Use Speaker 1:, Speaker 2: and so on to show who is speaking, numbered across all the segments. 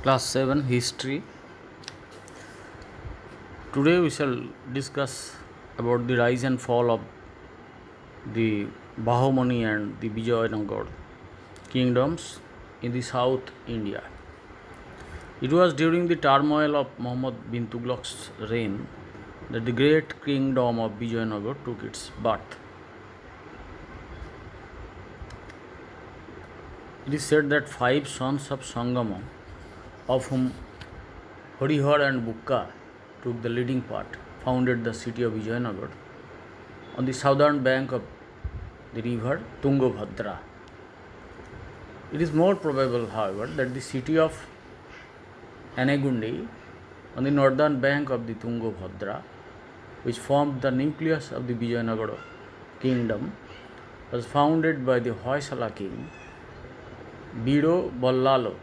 Speaker 1: Class 7 History. Today we shall discuss about the rise and fall of the Bahumani and the Vijayanagar kingdoms in the South India. It was during the turmoil of Muhammad bin Tughlaq's reign that the great kingdom of Vijayanagar took its birth. It is said that 5 sons of Sangama, of whom Harihar and Bukka took the leading part, founded the city of Vijayanagar on the southern bank of the river Tungabhadra. It is more probable, however, that the city of Anegundi on the northern bank of the Tungabhadra, which formed the nucleus of the Vijayanagar kingdom, was founded by the Hoysala king Biro Ballalo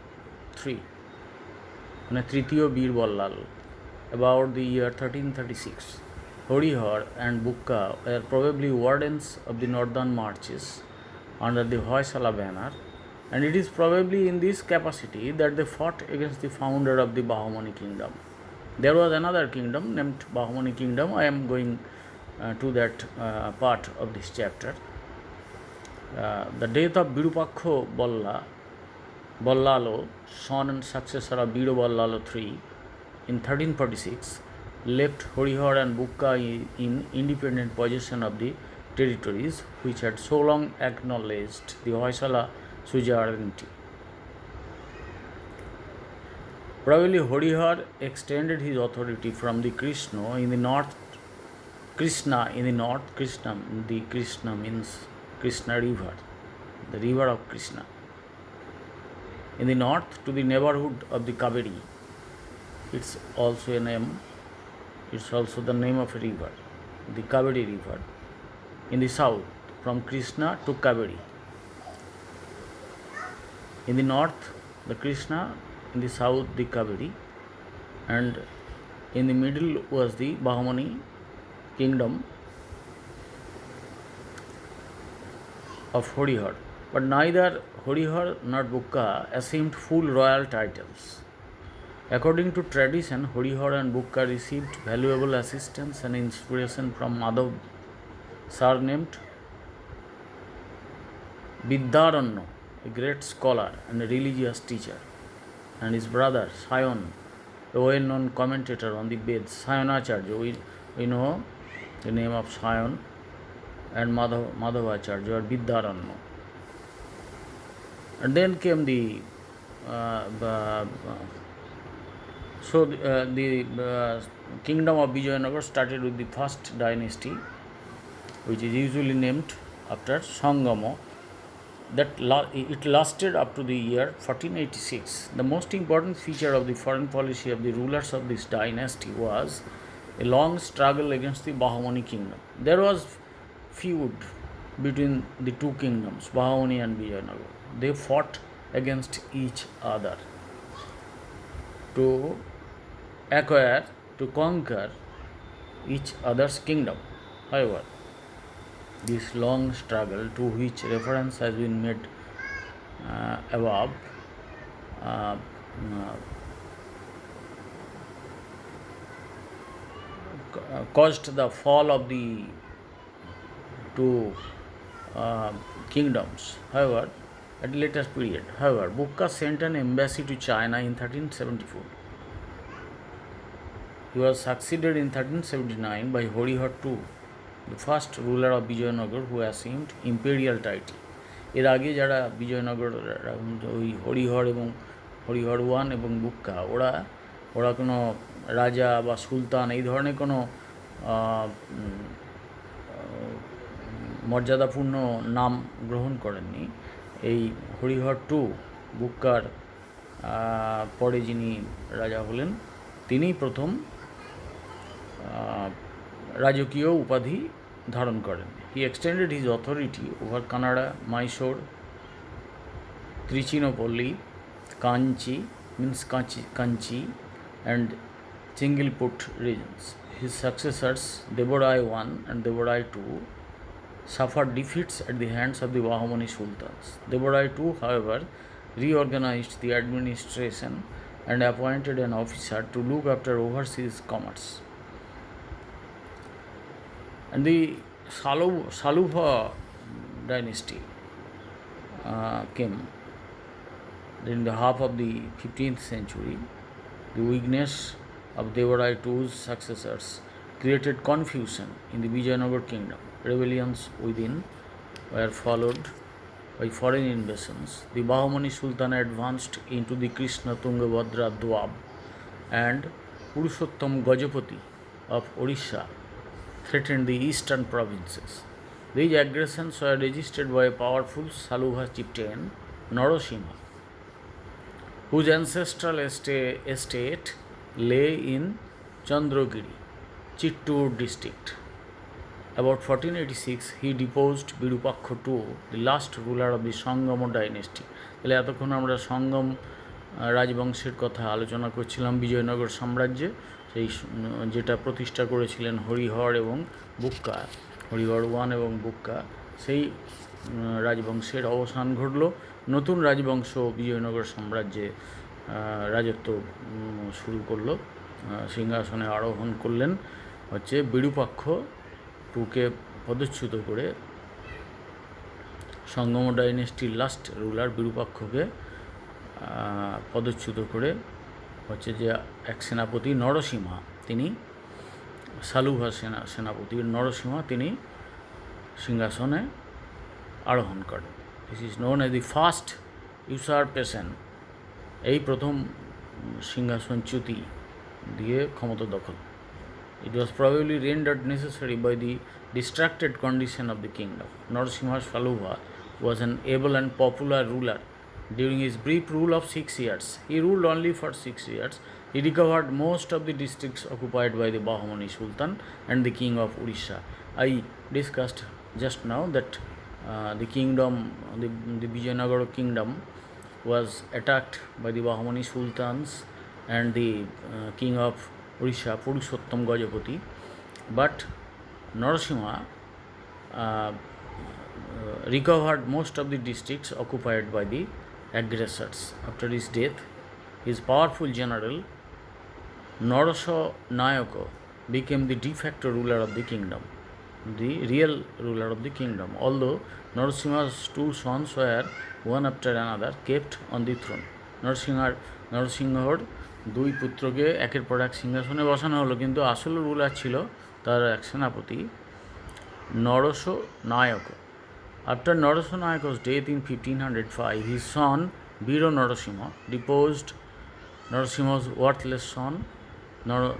Speaker 1: III, তৃতীয় বীর Ballal, about the year 1336. Harihar and Bukka were probably wardens of the northern marches under the Hoysala banner, and it is probably in this capacity that they fought against the founder of the Bahumani kingdom. There was another kingdom named Bahumani kingdom. I am going to that part of this chapter. The death of Virupaksha Ballalo, son and successor of Biro Ballalo III, in 1346, left Harihar and Bukka in independent possession of the territories which had so long acknowledged the Hoysala suzerainty. Probably Harihar extended his authority from the Krishna in the north. Krishna means Krishna river, the river of Krishna. In the north to the neighborhood of the Kaveri. It's also the name of a river, the Kaveri river. In the south, from Krishna to Kaveri. In the north, the Krishna, in the south, the Kaveri, and in the middle was the Bahumani kingdom of Harihar. But neither Harihar nor Bukka assumed full royal titles. According to tradition, Harihar and Bukka received valuable assistance and inspiration from Madhav, surnamed Vidyaranya, a great scholar and a religious teacher, and his brother Sayan, a well-known commentator on the Veds. Sayanacharya, we know the name of Sayan, and Madhavacharya or Vidyaranya. And then came the kingdom of Vijayanagar started with the first dynasty, which is usually named after Sangama. It lasted up to the year 1486. The most important feature of the foreign policy of the rulers of this dynasty was a long struggle against the Bahumani kingdom. There was feud between the two kingdoms, Bahumani and Vijayanagar. They fought against each other to acquire, to conquer each other's kingdom. However, this long struggle, to which reference has been made above, caused the fall of the two kingdoms. However, at a later period. However, Bukka sent an embassy to China in 1374. He was succeeded in 1379 by Harihar II, the first ruler of Vijayanagar who assumed imperial title. এর আগে যারা বিজয়নগর ওই Harihar one এবং বুক্কা ওরা কোনো রাজা বা সুলতান এই ধরনের কোনো মর্যাদাপূর্ণ নাম গ্রহণ করেননি। এই হরিহর টু বুক্কার পরে যিনি রাজা হলেন তিনি প্রথম রাজকীয় উপাধি ধারণ করেন। He extended his authority over Kannada, Mysore, Trichinopoly, Kanchi means Kanchi, and Chingilput regions. His successors Devarai I and Devarai II suffered defeats at the hands of the Bahumani sultans. Devarai II, however, reorganized the administration and appointed an officer to look after overseas commerce. And the Saluva dynasty came during the half of the 15th century. The weakness of Devarai II's successors created confusion in the Vijayanagar kingdom. Rebellions within were followed by foreign invasions. The Bahmani Sultan advanced into the Krishna Tungabhadra Doab, and Purushottam Gajapati of Odisha threatened the eastern provinces. These aggressions were resisted by a powerful Saluva chieftain, Narasimha, whose ancestral estate lay in Chandragiri, Chittoor district. About 1486, he deposed Birupakha II, the last ruler of the Sangama dynasty. তাহলে এতক্ষণ আমরা সঙ্গম রাজবংশের কথা আলোচনা করছিলাম বিজয়নগর সাম্রাজ্যে, সেই যেটা প্রতিষ্ঠা করেছিলেন হরিহর এবং বুক্কা, হরিহর ওয়ান এবং বুক্কা, সেই রাজবংশের অবসান ঘটল। নতুন রাজবংশ বিজয়নগর সাম্রাজ্যে রাজত্ব শুরু করলো, সিংহাসনে আরোহণ করলেন হচ্ছে বিরূপাক্ষ টুকে পদচ্যুত করে। সঙ্গম ডাইনেস্টির লাস্ট রুলার বিরূপাক্ষকে পদচ্যুত করে হচ্ছে যে এক সেনাপতি নরসিংহা, তিনি সালুভা সেনাপতি নরসিংহা তিনি সিংহাসনে আরোহণ করেন। This is known as the first usurpation, এই প্রথম সিংহাসনচ্যুতি দিয়ে ক্ষমতা দখল। It was probably rendered necessary by the distracted condition of the kingdom. Narasimha Saluva was an able and popular ruler. During his brief rule of 6 years, he ruled only for 6 years. He recovered most of the districts occupied by the Bahmani Sultan and the king of Odisha. I discussed just now that the kingdom, the Vijayanagar kingdom, was attacked by the Bahmani Sultans and the king of Odisha, Purushottam Gajapati, but Narasimha recovered most of the districts occupied by the aggressors. After his death, his powerful general Narasa Nayaka became the de facto ruler of the kingdom, the real ruler of the kingdom, although Narasimha's two sons were one after another kept on the throne. নরসিংহর দুই পুত্রকে একের পর এক সিংহাসনে বসানো হলো, কিন্তু আসল রুলার ছিল তার এক সেনাপতি নরস নায়ক। After Narasa Nayaka's death in 1505, his son Biro Narasimha deposed Narasimha's worthless son.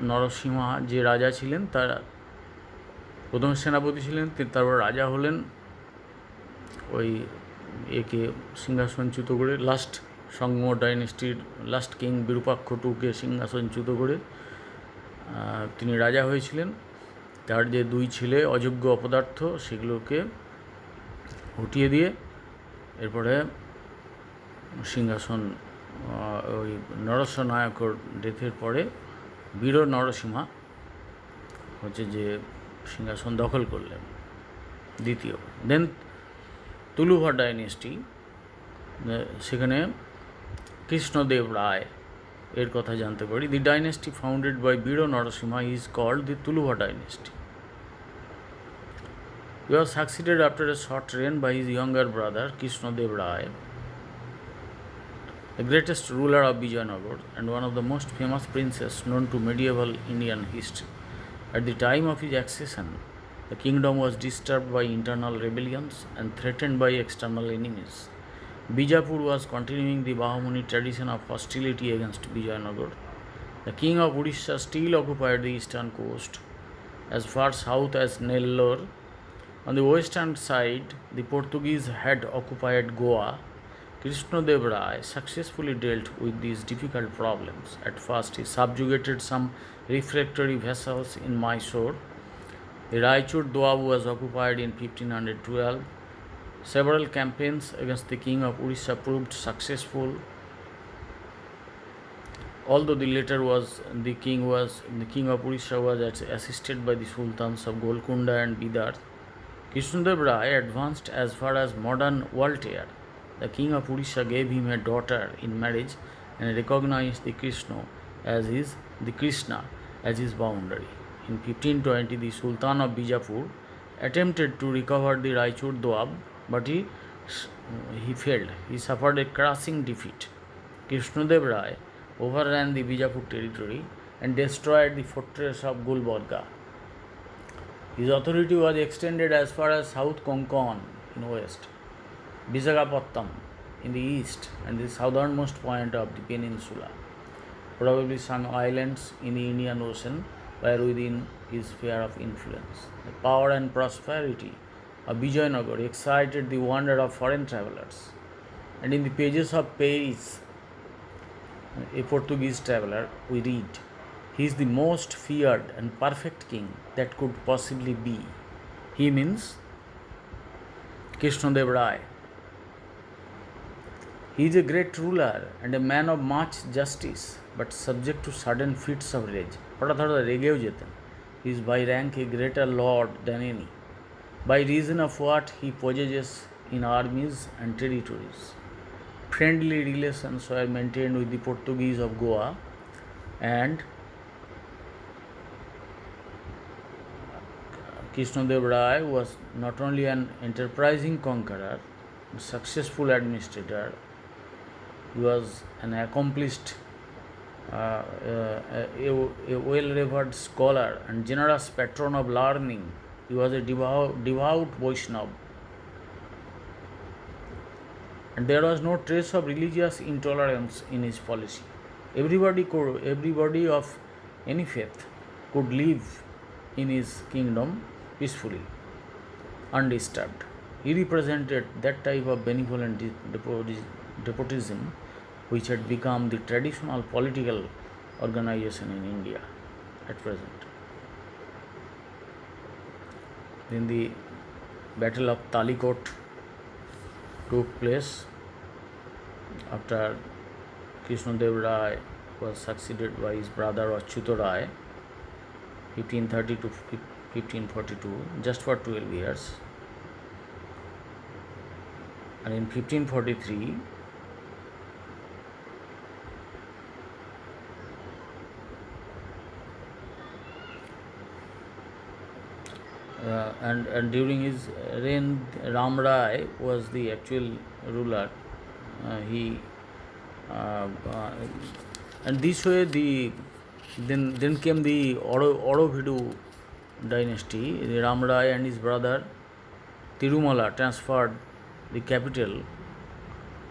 Speaker 1: Narasimha যে রাজা ছিলেন, তার প্রথম সেনাপতি ছিলেন, তারপর রাজা হলেন, ওই একে সিংহাসনচ্যুত করে লাস্ট সঙ্গম ডাইনেস্টির লাস্ট কিং বিরূপাক্ষ টুকে সিংহাসনচ্যুত করে তিনি রাজা হয়েছিলেন। তার যে দুই ছেলে অযোগ্য অপদার্থ, সেগুলোকে হটিয়ে দিয়ে এরপরে সিংহাসন ওই নরস নায়কর ডেথের পরে বীর নরসিংহা হচ্ছে যে সিংহাসন দখল করলেন দ্বিতীয়। দেন তুলুভা ডাইনেস্টি, সেখানে কৃষ্ণদেব রায় এর কথা জানতে পারি। দি dynasty founded by Vira Narasimha is called the Tuluva dynasty. He was succeeded after a short reign by his younger brother Krishnadev Rai, the greatest ruler of Vijayanagar and one of the most famous princes known to medieval Indian history. At the time of his accession, the kingdom was disturbed by internal rebellions and threatened by external enemies. Bijapur was continuing the Bahmani tradition of hostility against Vijayanagar. The king of Odisha still occupied the eastern coast as far south as Nellore. On the western side, the Portuguese had occupied Goa. Krishnadev Rai successfully dealt with these difficult problems. At first, he subjugated some refractory vassals in Mysore. The Raichur Doab was occupied in 1512. Several campaigns against the king of Odisha proved successful. Although the king of Odisha was assisted by the sultans of Golconda and Bidar, Krishnadev Rai advanced as far as modern Waltair. The king of Odisha gave him a daughter in marriage, and recognized the Krishna as his boundary. In 1520, the Sultan of Bijapur attempted to recover the Raichur Doab, but he failed. He suffered a crushing defeat. Krishnadev Rai overran the Bijapur territory and destroyed the fortress of Gulbarga. His authority was extended as far as South Konkan in west, Visakhapatnam in the east, and the southernmost point of the peninsula. Probably some islands in the Indian Ocean were within his sphere of influence. The power and prosperity of Vijayanagar excited the wonder of foreign travelers. And in the pages of Paris, a Portuguese traveler, we read, "He is the most feared and perfect king that could possibly be." He means Krishnadev Rai. He is a great ruler and a man of much justice, but subject to sudden fits of rage. হঠাৎ রেগেও যেতেন. He is by rank a greater lord than any, by reason of what he possesses in armies and territories. Friendly relations were maintained with the Portuguese of Goa, and Krishnadev Rai was not only an enterprising conqueror, a successful administrator. He was an accomplished, a well-revered scholar and generous patron of learning. He was a devout Vaishnava, and there was no trace of religious intolerance in his policy. Everybody of any faith could live in his kingdom peacefully, undisturbed. He represented that type of benevolent despotism which had become the traditional political organization in India at present. Then the Battle of Talikot took place after Krishnadev Rai was succeeded by his brother Achyuta Rai, 1530 to 1542, just for 12 years. And in 1543, and during his reign, Ram Rai was the actual ruler. And this way then came the Aurobidu dynasty. The Ram Rai and his brother Tirumala transferred the capital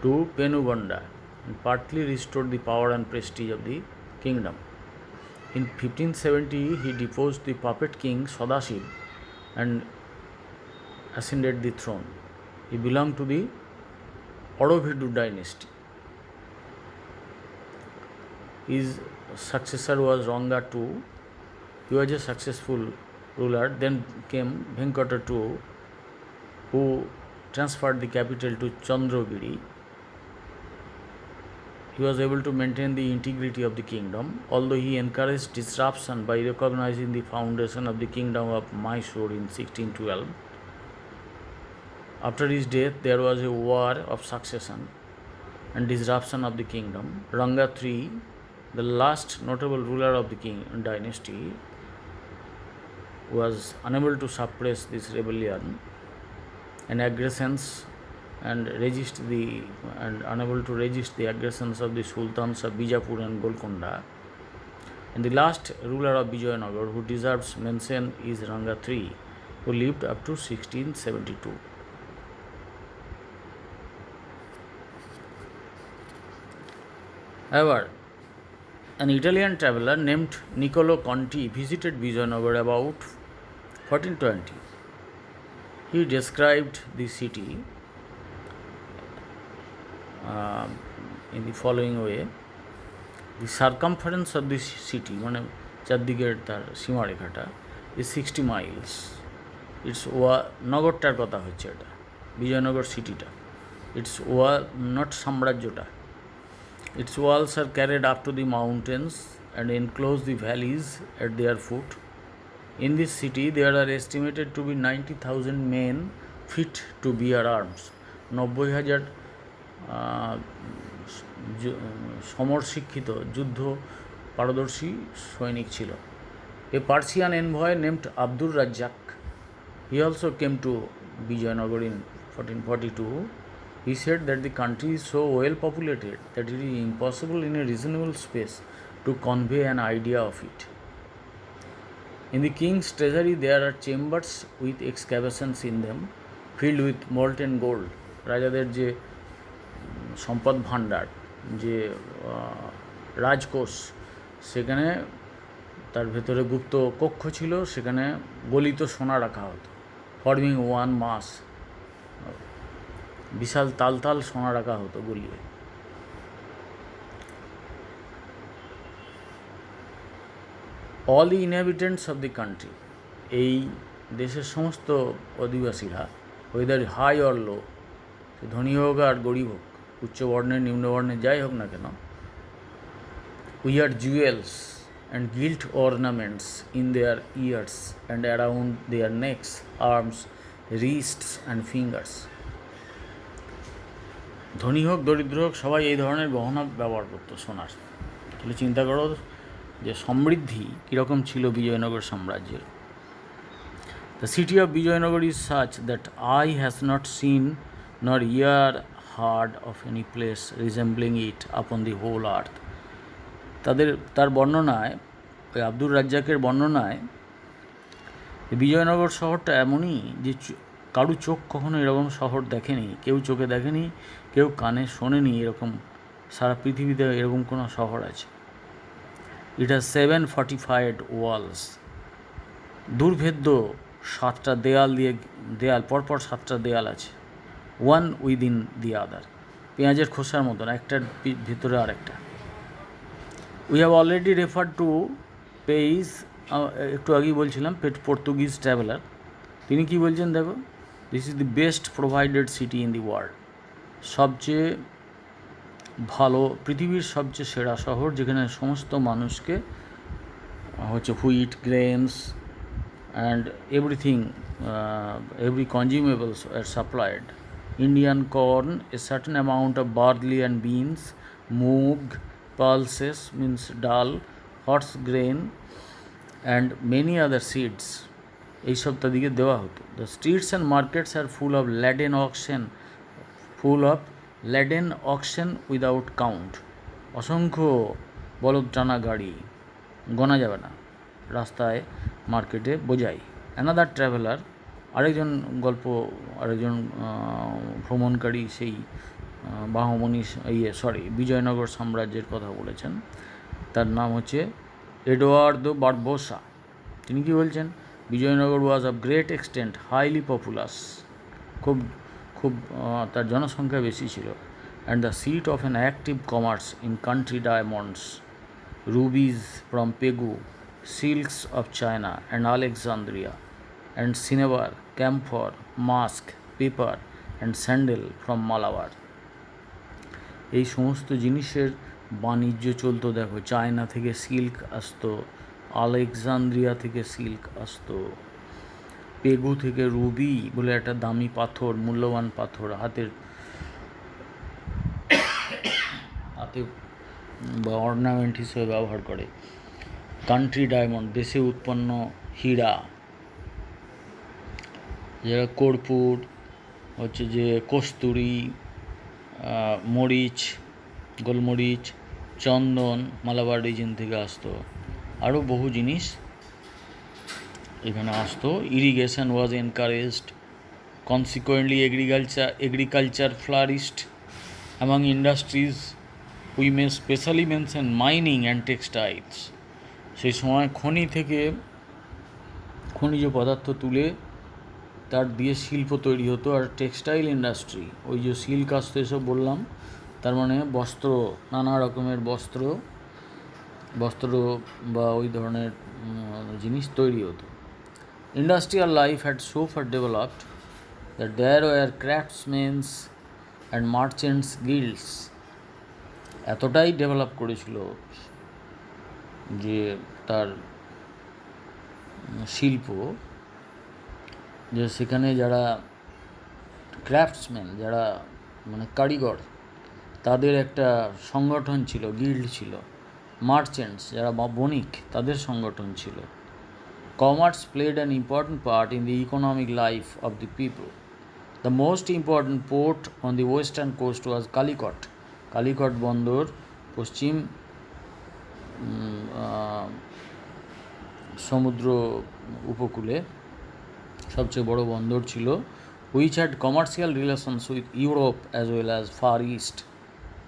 Speaker 1: to Penugonda and partly restored the power and prestige of the kingdom. In 1570, he deposed the puppet king Sadashiv and ascended the throne. He belonged to the Aurobidu dynasty. His successor was Ranga II. He was a successful ruler. Then came Venkata II, who transferred the capital to Chandragiri. He was able to maintain the integrity of the kingdom, although he encouraged disruption by recognizing the foundation of the kingdom of Mysore in 1612. After his death, there was a war of succession and disruption of the kingdom. Ranga III, the last notable ruler of the king dynasty, was unable to suppress this rebellion and aggressions and unable to resist the aggressions of the sultans of Bijapur and Golconda. And the last ruler of Vijayanagar who deserves mention is Ranga III, who lived up to 1672. However, an Italian traveller named Niccolo Conti visited Vijayanagar about 1420. He described the city in the following way: the circumference of this city, মানে চারদিকের তার সীমারেখাটা, is 60 miles. It's নগরটার কথা হচ্ছে, এটা বিজয়নগর সিটিটা। It's not সাম্রাজ্যটা। Its walls are carried up to the mountains and enclose the valleys at their foot. In this city, there are estimated to be 90,000 men fit to bear arms. 90,000 সমর শিক্ষিত যুদ্ধ পারদর্শী সৈনিক ছিল। এ Persian envoy named Abdur Razzaq, he also came to Vijayanagar in 1442. He said that the country is so well populated that it is impossible in a reasonable space to convey an idea of it. In the king's treasury there are chambers with excavations in them filled with molten gold. রাজাদের যে সম্পদ ভাণ্ডার, যে রাজকোষ, সেখানে তার ভেতরে গুপ্ত কক্ষ ছিল, সেখানে গলিত সোনা রাখা হতো। ফর্মিং ওয়ান মাস, বিশাল তাল তাল সোনা রাখা হতো গলিয়ে। All the inhabitants of the country, এই দেশের সমস্ত অধিবাসীরা, ওয়েদার হাই অর লো, ধনী হোক আর গরিব হোক, উচ্চবর্ণের নিম্নবর্ণের যাই হোক না কেন, wear jewels and gilt ornaments in their ears and around their necks, arms, wrists and fingers. ধনী হোক দরিদ্র হোক সবাই এই ধরনের গহনা ব্যবহার করতো সোনার। তাহলে চিন্তা করো যে সমৃদ্ধি কীরকম ছিল বিজয়নগর সাম্রাজ্যের। The city of Vijayanagar is such that eye has not seen nor ear heard of any place resembling it upon the whole earth. তার বর্ণনায়, ওই আব্দুর রাজ্জাকের বর্ণনায়, বিজয়নগর শহরটা এমনই যে কারু চোখ কখনো এরকম শহর দেখেনি, কেউ চোখে দেখেনি, কেউ কানে শোনেনি এরকম সারা পৃথিবীতে এরকম কোনো শহর আছে। ইট হ্যাজ 7 fortified walls, দুর্ভেদ্য 7টা দেয়াল পরপর 7টা দেয়াল আছে। ওয়ান উইদিন দি আদার, পেঁয়াজের খোসার মতন, একটার ভিতরে আরেকটা। We have already refer to page, একটু আগেই বলছিলাম পর্তুগিজ ট্রাভেলার, তিনি কি বলছেন দেখো, this is the best provided city in the world, সবচেয়ে ভালো, পৃথিবীর সবচেয়ে সেরা শহর, যেখানে সমস্ত মানুষকে হচ্ছে wheat, grains and everything, every কনজিউমেবলস R supplied. Indian corn, a certain amount of barley and beans, মুগ, pulses means dal, horse grain and many other seeds, এইসব তাদেরকে দেওয়া হতো। The streets and markets are full of laden auction without count, অসংখ্য বলদ টানা গাড়ি, গোনা যাবে না রাস্তায়, মার্কেটে বোঝাই। অ্যানাদার ট্রাভেলার, আরেকজন ভ্রমণকারী সেই বাহমনি বিজয়নগর সাম্রাজ্যের কথা বলেছেন, তার নাম হচ্ছে এডওয়ার্দো বারবোসা। তিনি কি বলছেন, Vijayanagar was of great extent highly populous, খুব তার জনসংখ্যা বেশি ছিল, and the seat of an active commerce in country diamonds, rubies from Pegu, silks of China and Alexandria, and cinnabar, camphor, musk, pepper and sandal from Malabar. এই সমস্ত জিনিসের বাণিজ্য চলতো। দেখো, চায়না থেকে সিল্ক আসতো, আলেকজান্দ্রিয়া থেকে সিল্ক আসতো, পেগু থেকে রুবি বলে একটা দামি পাথর, মূল্যবান পাথর, হাতে বা অর্নামেন্ট হিসেবে ব্যবহার করে, কান্ট্রি ডায়মন্ড, দেশে উৎপন্ন হীরা, যেটা কর্পূর, হচ্ছে যে কস্তুরি, মরিচ, গোলমরিচ, চন্দন মালাবার রিজিন থেকে আসতো, আরও বহু জিনিস এখানে আসতো। Irrigation was encouraged, consequently agriculture flourished. Among industries we may specially mention mining and textiles, সেই সময় খনি থেকে খনিজ পদার্থ তুলে তার দিয়ে শিল্প তৈরি হতো, আর টেক্সটাইল ইন্ডাস্ট্রি, ওই যে সিল্ক আসতো এসব বললাম, তার মানে বস্ত্র, নানা রকমের বস্ত্র বা ওই ধরনের জিনিস তৈরি হতো। Industrial life had so far developed that there were craftsmen's and merchants guilds, এতটাই ডেভেলপ করেছিল যে তার শিল্প, যে সেখানে যারা ক্রাফটসম্যান, যারা মানে কারিগর, তাদের একটা সংগঠন ছিল, গিল্ড ছিল। মার্চেন্টস, যারা বণিক, তাদের সংগঠন ছিল। Commerce played an important part in the economic life of the people. The most important port on the western coast was Calicut. Calicut বন্দর পশ্চিম সমুদ্র উপকূলে সবচেয়ে বড় বন্দর ছিল, which had commercial relations with Europe as well as far east.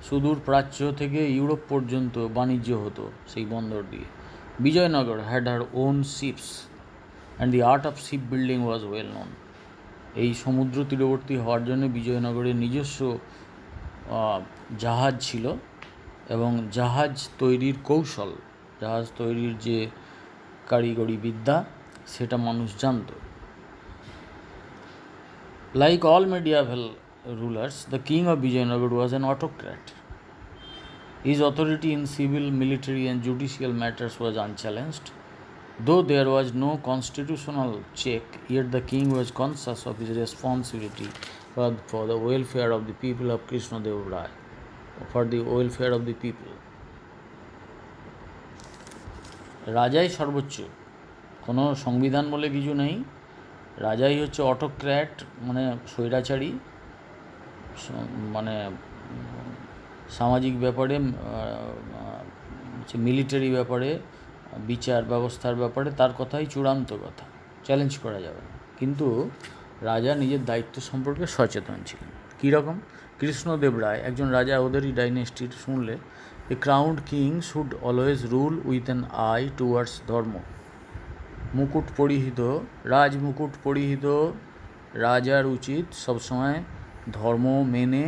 Speaker 1: সুদূর প্রাচ্য থেকে ইউরোপ পর্যন্ত বাণিজ্য হতো সেই বন্দর দিয়ে। Vijayanagara had her own ships and the art of ship building was well known. এই সমুদ্র তীরবর্তী হওয়ার জন্য বিজয়নগরের নিজস্ব জাহাজ ছিল এবং জাহাজ তৈরির কৌশল, জাহাজ তৈরির যে কারিগরি বিদ্যা, সেটা মানুষ জানত। Like all medieval rulers, the king of Vijayanagar was an autocrat. His authority in civil, military, and judicial matters was unchallenged. Though there was no constitutional check, yet the king was conscious of his responsibility for the welfare of the people of Krishnadev Rai, for the welfare of the people. রাজাই সর্বোচ্চ, কোনো সংবিধান বলে কিছু নেই। রাজাই হচ্ছে autocrat, মানে স্বৈরাচারী, মানে সামাজিক ব্যাপারে, মিলিটারি ব্যাপারে, বিচার ব্যবস্থার ব্যাপারে তার কথাই চূড়ান্ত কথা, চ্যালেঞ্জ করা যাবে না। কিন্তু রাজা নিজের দায়িত্ব সম্পর্কে সচেতন ছিলেন। কীরকম? কৃষ্ণদেব রায় একজন রাজা, ওদেরই ডাইনেস্টির, শুনলে a crowned king should always rule with an eye towards dharma. মুকুট পরিহিত, রাজমুকুট পরিহিত রাজার উচিত সবসময় ধর্ম মেনে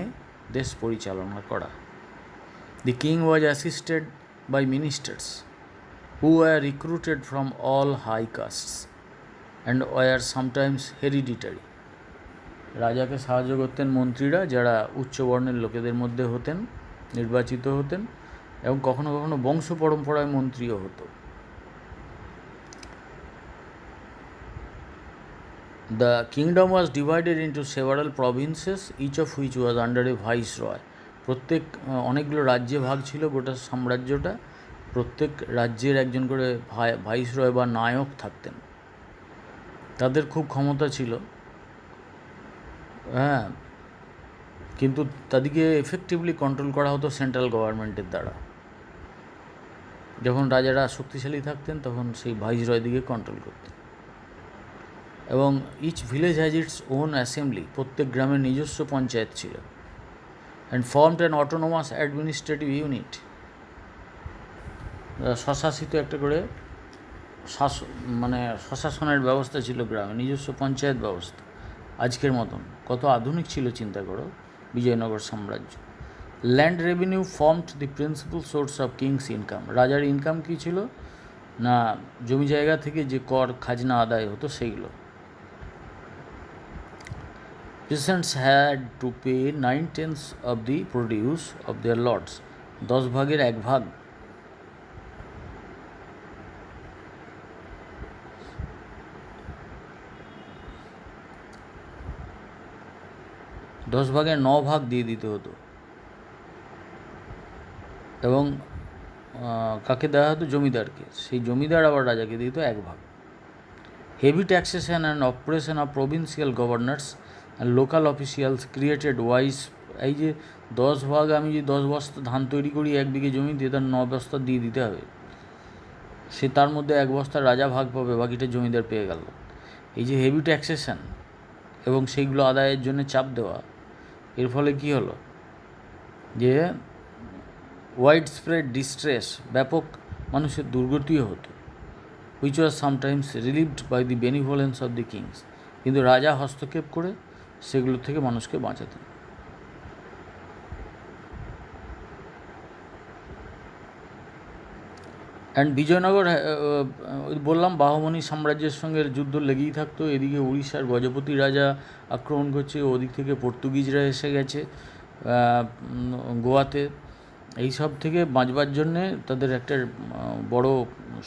Speaker 1: দেশ পরিচালনা করা। The king was assisted by ministers who were recruited from all high castes and were sometimes hereditary. রাজাকে সাহায্য করতেন মন্ত্রীরা, যারা উচ্চ বর্ণের লোকেদের মধ্যে হতেন, নির্বাচিত হতেন, এবং কখনো কখনো বংশ পরম্পরায় মন্ত্রীও হতো। The kingdom was divided into several provinces, each of which was under a viceroy. প্রত্যেক অনেকগুলো রাজ্যে ভাগ ছিল গোটা সাম্রাজ্যটা। প্রত্যেক রাজ্যের একজন করে ভাইসরয় বা নায়ক থাকতেন। তাদের খুব ক্ষমতা ছিল, হ্যাঁ, কিন্তু তাদেরকে এফেক্টিভলি কন্ট্রোল করা হতো সেন্ট্রাল গভর্নমেন্টের দ্বারা। যখন রাজারা শক্তিশালী থাকতেন তখন সেই ভাইসরয় দিকে কন্ট্রোল করতেন। এবং each village has its own assembly, প্রত্যেক গ্রামের নিজস্ব পঞ্চায়েত ছিল। And formed an autonomous administrative unit, স্বশাসিত একটা করে স্বশাসনের ব্যবস্থা ছিল গ্রামে, নিজস্ব পঞ্চায়েত ব্যবস্থা। আজকের মতন কত আধুনিক ছিল চিন্তা করো বিজয়নগর সাম্রাজ্য। Land revenue formed the principal source of king's income. রাজার ইনকাম কী ছিল না, জমি জায়গা থেকে যে কর খাজনা আদায় হতো সেইগুলো। Peasants had to pay 9/10 of the produce of their lots, 10 ভাগের 1 ভাগ। দশ ভাগের 9 ভাগ দিয়ে দিতে হতো। এবং কাকে দেওয়া হতো? জমিদারকে। সেই জমিদার আবার রাজাকে দিত 1 ভাগ। Heavy taxation and operation of provincial governors and local officials created wise. এই যে 10 ভাগ, আমি যদি 10 বস্তা ধান তৈরি করি 1 বিঘে জমিতে, তার 9 বস্তা দিয়ে দিতে হবে। সে তার মধ্যে 1 বস্তা রাজা ভাগ পাবে, বাকিটা জমিদার পেয়ে গেল। এই যে হেভি ট্যাক্সেশন এবং সেইগুলো আদায়ের জন্য চাপ দেওয়া, এর ফলে কী হলো যে ওয়াইড স্প্রেড ডিস্ট্রেস, ব্যাপক মানুষের দুর্গতিও হতো। Which was sometimes relieved by the benevolence of the kings. কিন্তু রাজা হস্তক্ষেপ করে সেগুলো থেকে মানুষকে বাঁচাতেন। অ্যান্ড বিজয়নগর, বললাম বাহমনি সাম্রাজ্যের সঙ্গে যুদ্ধ লেগেই থাকতো। এদিকে উড়িষ্যার গজপতি রাজা আক্রমণ করছে, ওদিক থেকে পর্তুগিজরা এসে গেছে গোয়াতে। এই সব থেকে বাঁচবার জন্যে তাদের একটা বড়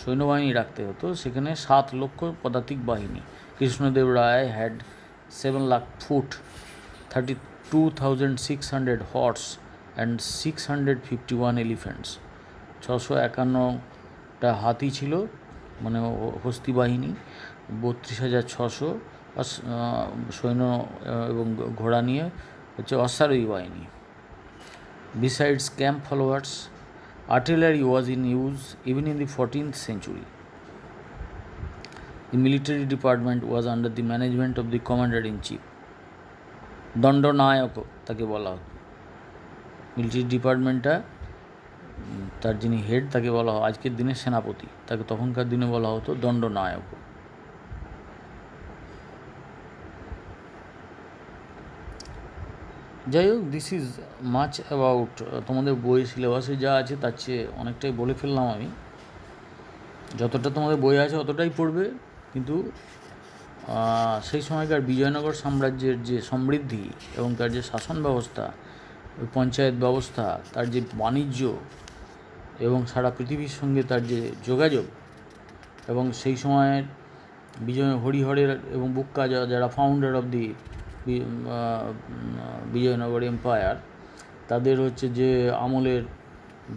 Speaker 1: সৈন্যবাহিনী রাখতে হতো। সেখানে 7 লক্ষ পদাতিক বাহিনী। কৃষ্ণদেব রায় had 7 lakh foot, 32,600 horse and 651 elephants. 651টা হাতি ছিল, মানে হস্তি বাহিনী, 32,600 সৈন্য এবং ঘোড়া নিয়ে হচ্ছে অশ্বারোহী বাহিনী। Besides camp followers, artillery was in use even in the 14th century. The military department was under the management of the commander-in-chief. দণ্ডনায়ক তাকে বলা হতো। মিলিটারি ডিপার্টমেন্টটা তার যিনি হেড তাকে বলা হয় আজকের দিনে সেনাপতি, তাকে তখনকার দিনে বলা হতো দণ্ডনায়ক। যাই হোক, দিস ইজ মাচ অ্যাবাউট, তোমাদের বই সিলেবাসে যা আছে তার চেয়ে অনেকটাই বলে ফেললাম আমি। যতটা তোমাদের বই আছে অতটাই পড়বে, কিন্তু সেই সময়কার বিজয়নগর সাম্রাজ্যের যে সমৃদ্ধি এবং তার যে শাসন ব্যবস্থা, ওই পঞ্চায়েত ব্যবস্থা, তার যে বাণিজ্য এবং সারা পৃথিবীর সঙ্গে তার যে যোগাযোগ, এবং সেই সময়ের হরিহরের এবং বুক্কা যারা founder of the Vijayanagara empire, তাদের হচ্ছে যে আমলের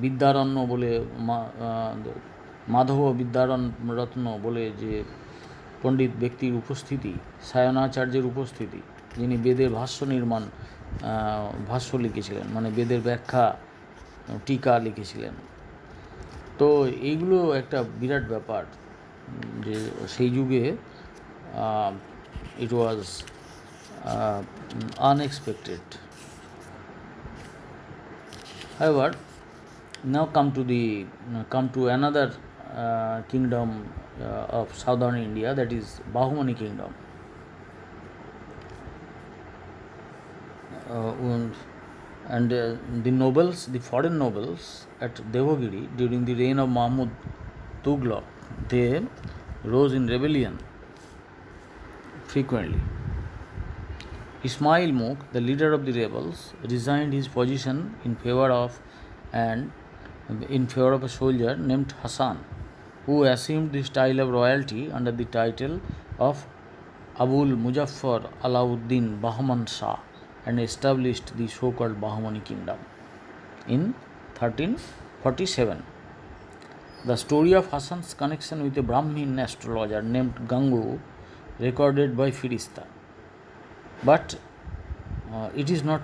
Speaker 1: বিদ্যারণ্য বলে মাধব বিদ্যারত্ন বলে যে পণ্ডিত ব্যক্তির উপস্থিতি, সায়নাচার্যের উপস্থিতি, যিনি বেদের ভাষ্য লিখেছিলেন, মানে বেদের ব্যাখ্যা টিকা লিখেছিলেন। তো এইগুলো একটা বিরাট ব্যাপার যে সেই যুগে ইট ওয়াজ unexpected. However, now come to another kingdom of southern India, that is Bahumani kingdom. The nobles, the foreign nobles at Devagiri during the reign of Mahmud Tughlaq, they rose in rebellion frequently. Ismail Mugh, the leader of the rebels, resigned his position in favor of a soldier named Hassan, who assumed the style of royalty under the title of Abul Muzaffar Alauddin Bahman Shah and established the so-called Bahmani kingdom in 1347. The story of Hassan's connection with a Brahmin astrologer named Gangu, recorded by Firista, but it is not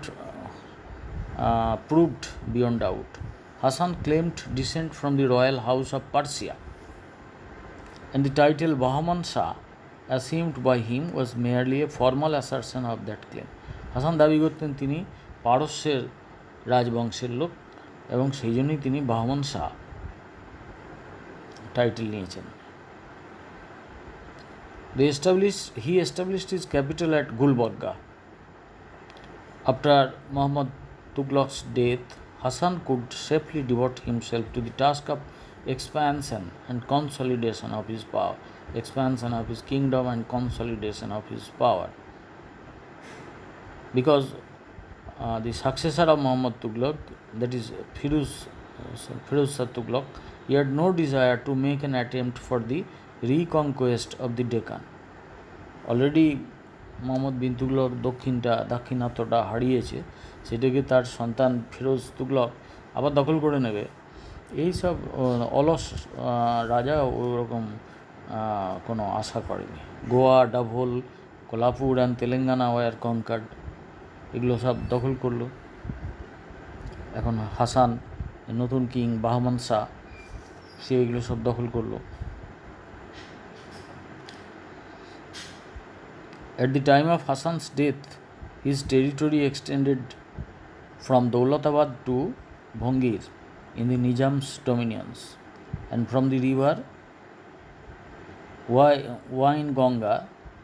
Speaker 1: proved beyond doubt. Hassan claimed descent from the royal house of Persia, and the title Bahman Shah assumed by him was merely a formal assertion of that claim. Hasan দাবি করতেন তিনি পারস্যের রাজবংশের লোক, এবং সেই জন্যই তিনি বাহমান শাহ টাইটেল নিয়েছেন। He established his capital at Gulbarga. After Muhammad Tughlaq's death, Hassan could safely devote himself to the task of expansion and consolidation of his power, expansion of his kingdom and consolidation of his power. Because the successor of Muhammad Tughlaq, that is Firuz Shah Tughlaq, he had no desire to make an attempt for the reconquest of the Deccan. Already Muhammad bin Tughlaq দাক্ষিণাত্যটা হারিয়েছে, সেটাকে তার সন্তান ফিরোজ তুগলক আবার দখল করে নেবে, এই সব অলস রাজা ওরকম কোনো আশা করেনি। Goa, Dabhol, Kolhapur and Telangana were conquered, এগুলো সব দখল করলো। এখন হাসান, নতুন কিং বাহমান শাহ, সে এগুলো সব দখল করলো। At the time of Hassan's death, his territory extended from Daulatabad to Bhongir in the Nizam's dominions, and from the river Wainganga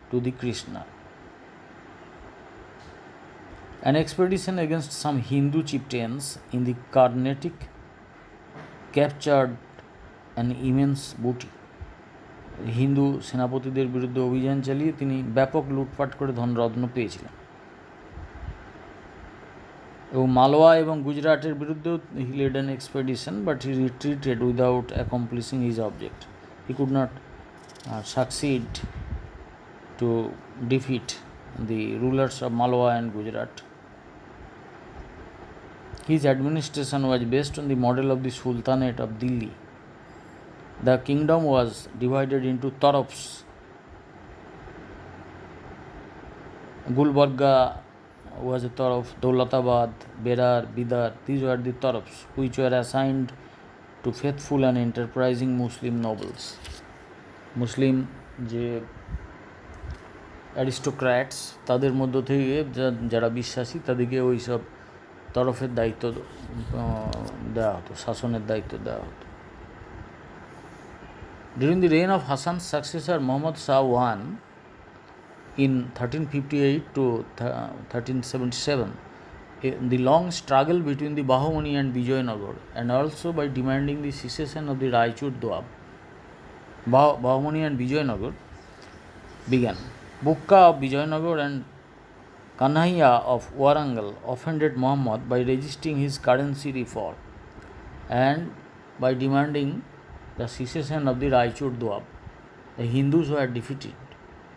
Speaker 1: to the Krishna. An expedition against some Hindu chieftains in the Carnatic captured an immense booty. Hindu সেনাপতিদের বিরুদ্ধে অভিযান চালিয়ে তিনি ব্যাপক লুটপাট করে ধনরত্ন পেয়েছিলেন, এবং মালওয়া এবং গুজরাটের বিরুদ্ধেও he led an expedition, but he retreated without accomplishing his object. He could not succeed to defeat the rulers of Malwa and Gujarat. His administration was based on the model of the Sultanate of Delhi. The kingdom was divided into tarafs. Gulbarga was a taraf, Daulatabad, Berar, Bidar. These were the tarafs which were assigned to faithful and enterprising Muslim nobles. মুসলিম যে অ্যারিস্টোক্র্যাটস তাদের মধ্য থেকে যারা বিশ্বাসী তাদেরকে ওই সব তরফের দায়িত্ব দেওয়া হতো, শাসনের দায়িত্ব দেওয়া হতো। During the reign of Hassan's successor Muhammad Shah I in 1358 to 1377, the long struggle between the Bahmani and Vijayanagar, and also by demanding the cessation of the Raichur Doab, Bahmani and Vijayanagar began. Bukka of Vijayanagar and Kanhaiya of Warangal offended Muhammad by resisting his currency reform and by demanding the cessation of the Raichur Doab. The Hindus were defeated.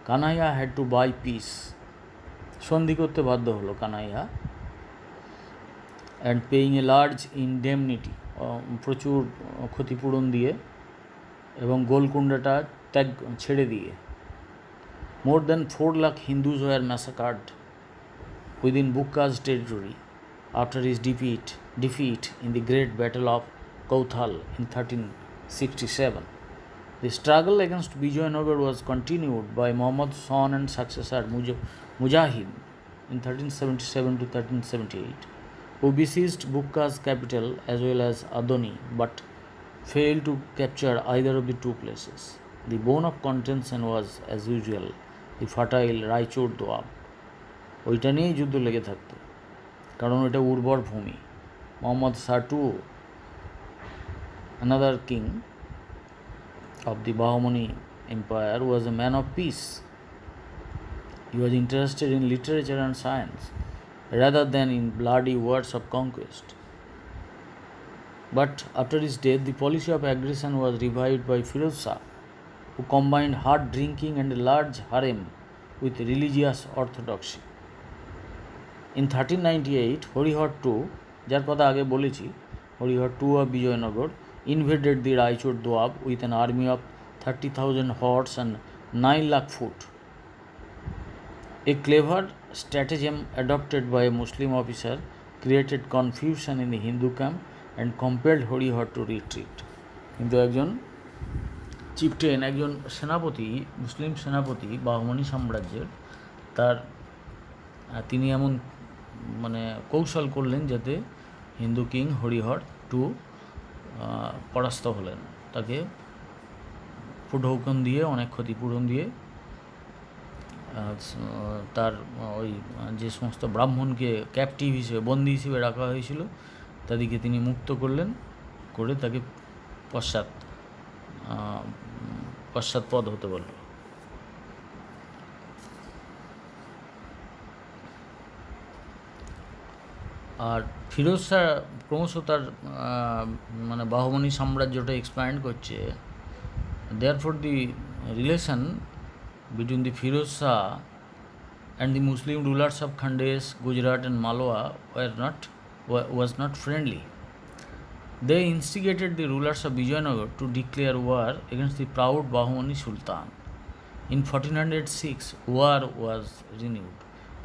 Speaker 1: Kanhaiya had to buy peace. সন্ধি করতে বাধ্য হলো Kanaiya, and paying a large indemnity, প্রচুর ক্ষতিপূরণ দিয়ে এবং গোলকুন্ডাটা ছেড়ে দিয়ে। More than 4 lakh Hindus were massacred within Bukka's territory after his defeat in the Great Battle of Kauthal in 1367. The struggle against Vijayanagar was continued by Muhammad's son and successor Mujahid in 1377 to 1378, who besieged Bukka's capital as well as Adoni but failed to capture either of the two places. The bone of contention was, as usual, the fertile Raichur Doab. ওইটা নিয়েই যুদ্ধ লেগে থাকতো, কারণ ওইটা উর্বর ভূমি। Mohammad Shah two, another king of the Bahmani Empire, was a man of peace. He was interested in literature and science rather than in bloody wars of conquest. But after his death, the policy of aggression was revived by Firoz Shah, who combined hard drinking and a large harem with religious orthodoxy. In 1398, Harihar II, যার কথা আগে বলেছি, Harihar II of Vijayanagar, invaded the Raichur Doab with an army of 30,000 horse and 9 lakh foot. A clever stratagem adopted by a Muslim officer created confusion in the Hindu camp and compelled Harihar to retreat. কিন্তু একজন chieftain, একজন সেনাপতি, মুসলিম সেনাপতি বাহমনি সাম্রাজ্যের, তিনি এমন কৌশল করলেন যাতে হিন্দু কিং হরিহর টু পরাস্ত হলেন। তাকে ফুটহৌকন দিয়ে, অনেক ক্ষতিপূরণ দিয়ে, তার ওই যে সমস্ত ব্রাহ্মণকে ক্যাপটিভ হিসেবে, বন্দী হিসেবে রাখা হয়েছিল, তাদেরকে তিনি মুক্ত করলেন, করে তাকে পশ্চাৎপদ হতে বলল। আর ফিরোজ শাহ ক্রমশ তার বাহমনি সাম্রাজ্যটা এক্সপ্যান্ড করছে। Therefore, the relation between the Firoz Shah and the Muslim rulers of Khandesh, Gujarat and Malwa was not friendly. They instigated the rulers of Vijayanagar to declare war against the proud Bahmani Sultan. In 1406, war was renewed.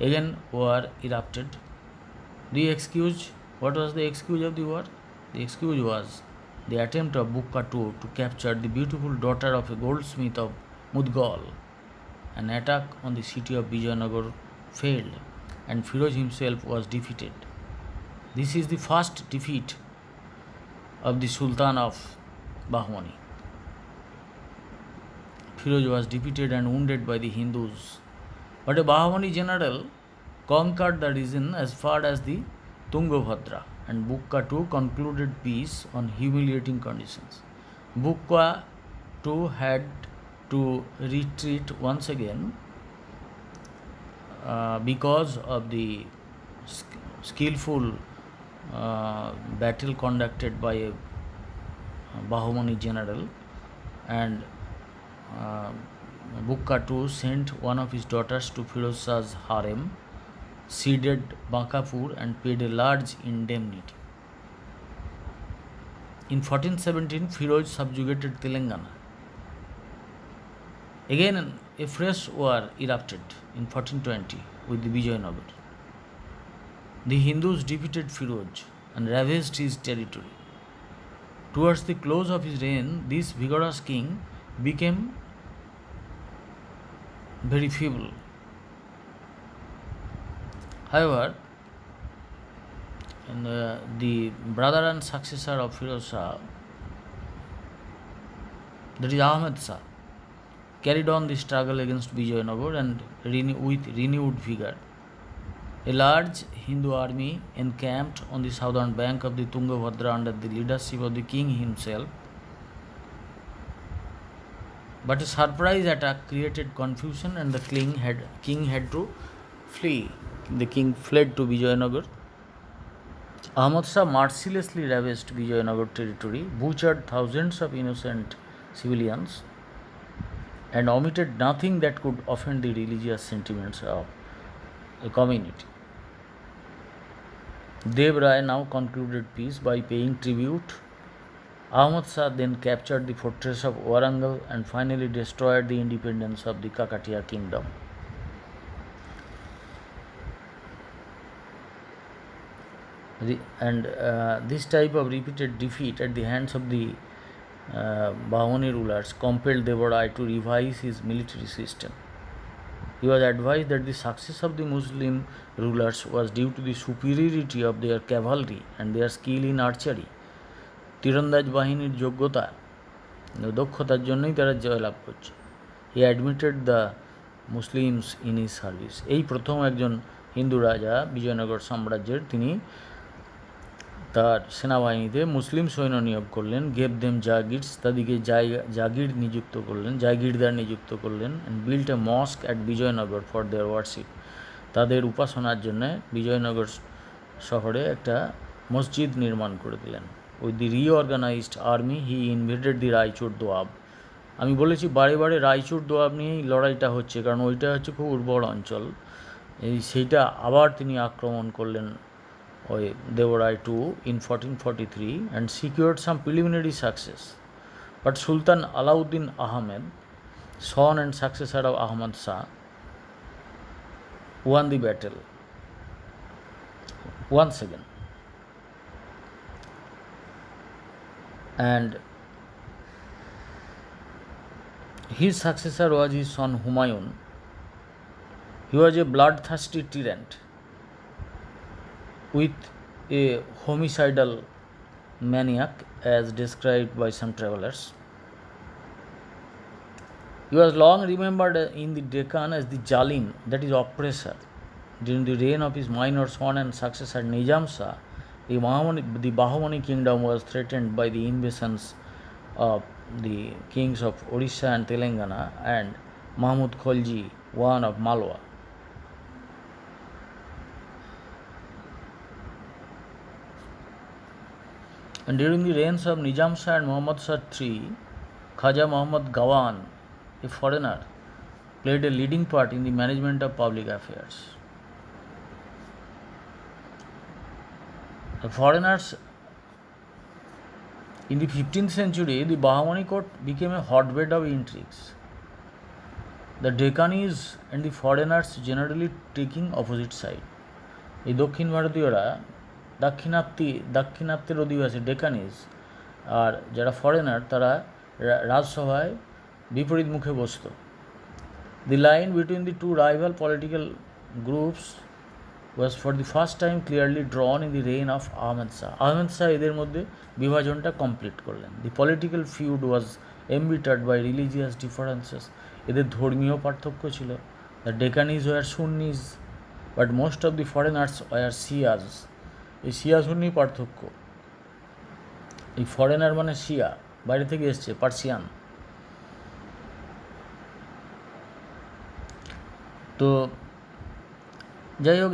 Speaker 1: Again, war erupted. What was the excuse of the war? The excuse was the attempt of Bukka II to capture the beautiful daughter of a goldsmith of Mudgal. An attack on the city of Vijayanagar failed and Firoz himself was defeated. This is the first defeat of the Sultan of Bahmani. Firoz was defeated and wounded by the Hindus, but a Bahmani general conquered the region as far as the Tungabhadra, and Bukka II concluded peace on humiliating conditions. Bukka II had to retreat once again because of the skillful battle conducted by a Bahmani general, and Bukka II sent one of his daughters to Firoz Shah's harem ceded Bankapur and paid a large indemnity. In 1417, Firoz subjugated Telangana. Again, a fresh war erupted in 1420 with the Vijayanagar. The Hindus defeated Firoz and ravaged his territory. Towards the close of his reign, this vigorous king became very feeble. However, the brother and successor of Firoz Shah, that is Ahmed Shah, carried on the struggle against Vijayanagar and with renewed vigor. A large Hindu army encamped on the southern bank of the Tungabhadra under the leadership of the king himself. But a surprise attack created confusion and the king had to flee. The king fled to Vijayanagar. Ahmad Shah mercilessly ravaged Vijayanagar territory, butchered thousands of innocent civilians, and omitted nothing that could offend the religious sentiments of the community. Dev Rai now concluded peace by paying tribute. Ahmad Shah then captured the fortress of Warangal and finally destroyed the independence of the Kakatiya kingdom. This type of repeated defeat at the hands of the Bahmani rulers compelled Dev Rai to revise his military system. He was advised that the success of the Muslim rulers was due to the superiority of their cavalry and their skill in archery. তীরন্দাজ বাহিনীর যোগ্যতা দক্ষতার জন্যই তারা জয়লাভ করছে। হি admitted the Muslims in his service. এই প্রথম একজন হিন্দু রাজা বিজয়নগর সাম্রাজ্যের, তিনি তার সেনাবাহিনীতে মুসলিম সৈন্য নিয়োগ করলেন। গেভ দেম জাগিরস, তাদেরকে জাগির নিযুক্ত করলেন, জাগিরদার নিযুক্ত করলেন। And built a mosque at Vijayanagar for their worship, তাদের উপাসনার জন্য বিজয়নগর শহরে একটা মসজিদ নির্মাণ করে দিলেন। With the reorganised army he invaded the Raichur Doab. আমি বলেছি বারে বারে রায়চুর দোয়াব নিয়েই লড়াইটা হচ্ছে, কারণ ওইটা হচ্ছে খুব উর্বর অঞ্চল। সেইটা আবার তিনি আক্রমণ করলেন ওই Devaraya two in 1443 and secured some preliminary success. But Sultan Alauddin Ahmed, son and successor of Ahmad Shah, won the battle once again. And his successor was his son Humayun. He was a bloodthirsty tyrant with a homicidal maniac, as described by some travelers. He was long remembered in the Deccan as the Jalim, that is oppressor. During the reign of his minor son and successor Nizam Shah, the Bahmani kingdom was threatened by the invasions of the kings of Orissa and Telangana and Mahmud Khalji I of Malwa. And during the reigns of Nizam Shah and Muhammad Shah III, Khaja Muhammad Gawan, a foreigner, played a leading part in the management of public affairs. The foreigners in the 15th century, the Bahmani court became a hotbed of intrigues. The Deccanis and the foreigners generally taking opposite side. এই দক্ষিণ ভারতীয়রা দাক্ষিণাত্যের অধিবাসী ডেকানিজ আর যারা foreigner তারা রাজসভায় বিপরীত মুখে বসত। The line between the two rival political groups was for the first time clearly drawn in the reign of Ahmed Shah. Ahmed Shah এদের মধ্যে বিভাজনটা কমপ্লিট করলেন। The political feud was embittered by religious differences. এদের ধর্মীয় পার্থক্য ছিল। The Deccanis were Sunnis, but most of the foreigners were Shias. এই শিয়া সুন্নি পার্থক্য, এই ফরেনার মানে শিয়া, বাইরে থেকে এসছে, পার্সিয়ান। তো যাই হোক,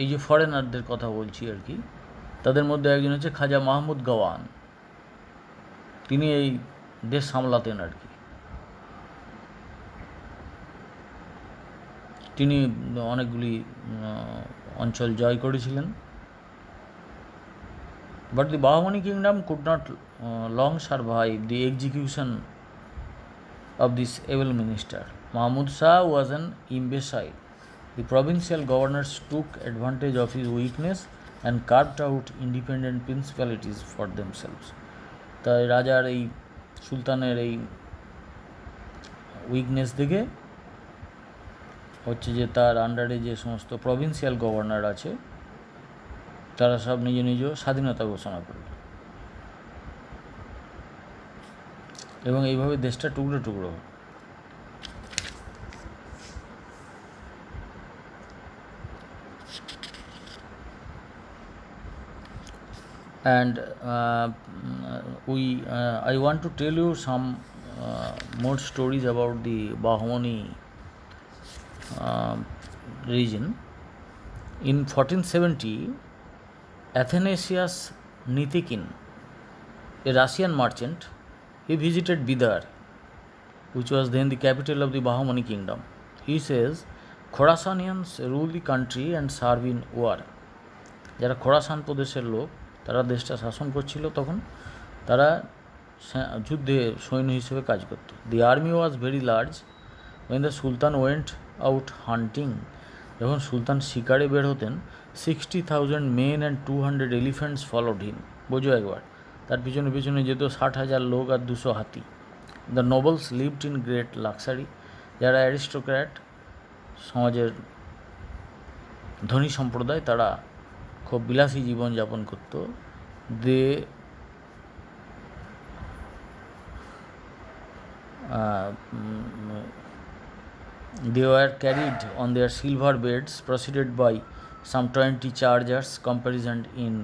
Speaker 1: এই যে ফরেনারদের কথা বলছি আর কি, তাদের মধ্যে একজন হচ্ছে খাজা মাহমুদ গাওয়ান। তিনি এই দেশ সামলাতেন আর কি। তিনি অনেকগুলি অঞ্চল জয় করেছিলেন। But the Bahmani kingdom could not long survive the execution of this able minister. Mahmud Shah was an imbecile. The provincial governors took advantage of his weakness and carved out independent principalities for themselves. তাই রাজার এই সুলতানের এই weakness দেখে হচ্ছে যে তার আন্ডারে যে সমস্ত প্রভিন্সিয়াল গভর্নর আছে তারা সব নিজ নিজ স্বাধীনতা ঘোষণা করল এবং এইভাবে দেশটা টুকরো টুকরো হল। And I want to tell you some more stories about the Bahmani region. In 1470, Athanasius Nitikin, a Russian merchant, he visited Bidar, which was then the capital of the Bahmani kingdom. He says, Khorasanians rule the country and serve in war. যারা খোরাসান প্রদেশের লোক তারা দেশটা শাসন করছিল, তখন তারা যুদ্ধে সৈন্য হিসেবে কাজ করত। The army was very large when the sultan went out hunting, যখন সুলতান শিকারে বের হতেন 60,000 men and 200 elephants followed him. বোঝো একবার, তার পিছনে পিছনে যেত 60,000 লোক আর 200 হাতি। The novels lived in great luxury, যারা অ্যারিস্টোক্র্যাট সমাজের ধনী সম্প্রদায় তারা খুব বিলাসী জীবনযাপন করত। They were carried on their silver beds, preceded by some 20 chargers caparisoned in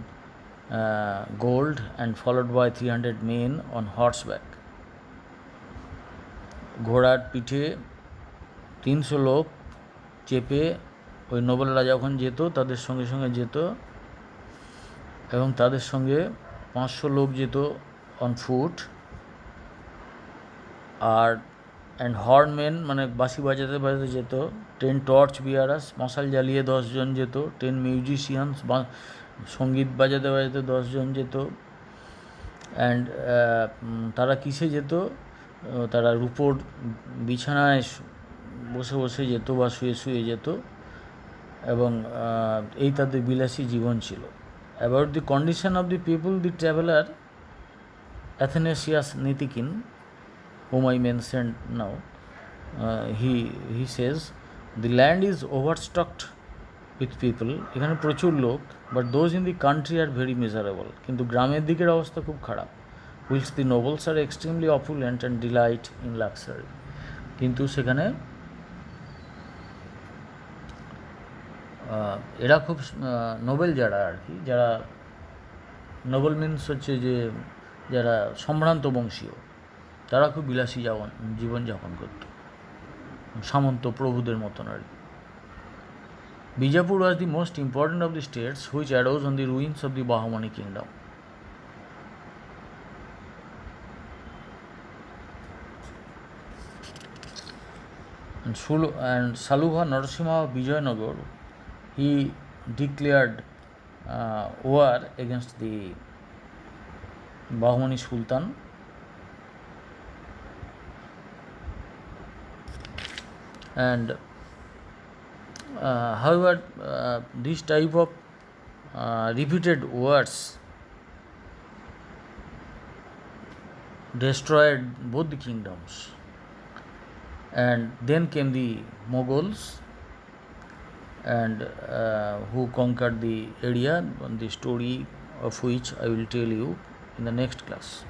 Speaker 1: gold, and followed by 300 men on horseback. ঘোড়ার পিঠে 300 লোক চেপে ওই নোবেলরা যখন যেত তাদের সঙ্গে সঙ্গে যেত, এবং তাদের সঙ্গে 500 লোক যেত অন ফুট। আর অ্যান্ড হর্নম্যান মানে বাঁশি বাজাতে বাজাতে যেত। 10 টর্চ বিয়ারাস, মশাল জ্বালিয়ে 10 জন যেত। 10 মিউজিশিয়ানস, সঙ্গীত বাজাতে বাজাতে 10 জন যেত। অ্যান্ড তারা কিসে যেত? তারা রূপোর বিছানায় বসে বসে যেত বা শুয়ে শুয়ে যেত, এবং এই তাদের বিলাসী জীবন ছিল। About the condition of the people, the traveller Athanasius Nitikin, whom I mentioned now, he says, the land is overstocked with people. এখানে প্রচুর লোক, but those in the country are very miserable. কিন্তু গ্রামের দিকের অবস্থা খুব খারাপ। whilst the nobles are extremely opulent and delight in luxury. কিন্তু সেখানে এরা খুব নোবেল যারা আর কি, যারা নোবেল মিনস হচ্ছে যে যারা সম্ভ্রান্ত বংশীয়, তারা খুব বিলাসী জীবনযাপন করত, সামন্ত প্রভুদের মতন আর কি। Bijapur was the most important of the states which arose on the ruins of the Bahmani kingdom. And Saluva Narasimha of Vijayanagar, he declared war against the Bahmani Sultan. And however, this type of repeated wars destroyed both the kingdoms. And then came the Mughals, and who conquered the area, the story of which I will tell you in the next class.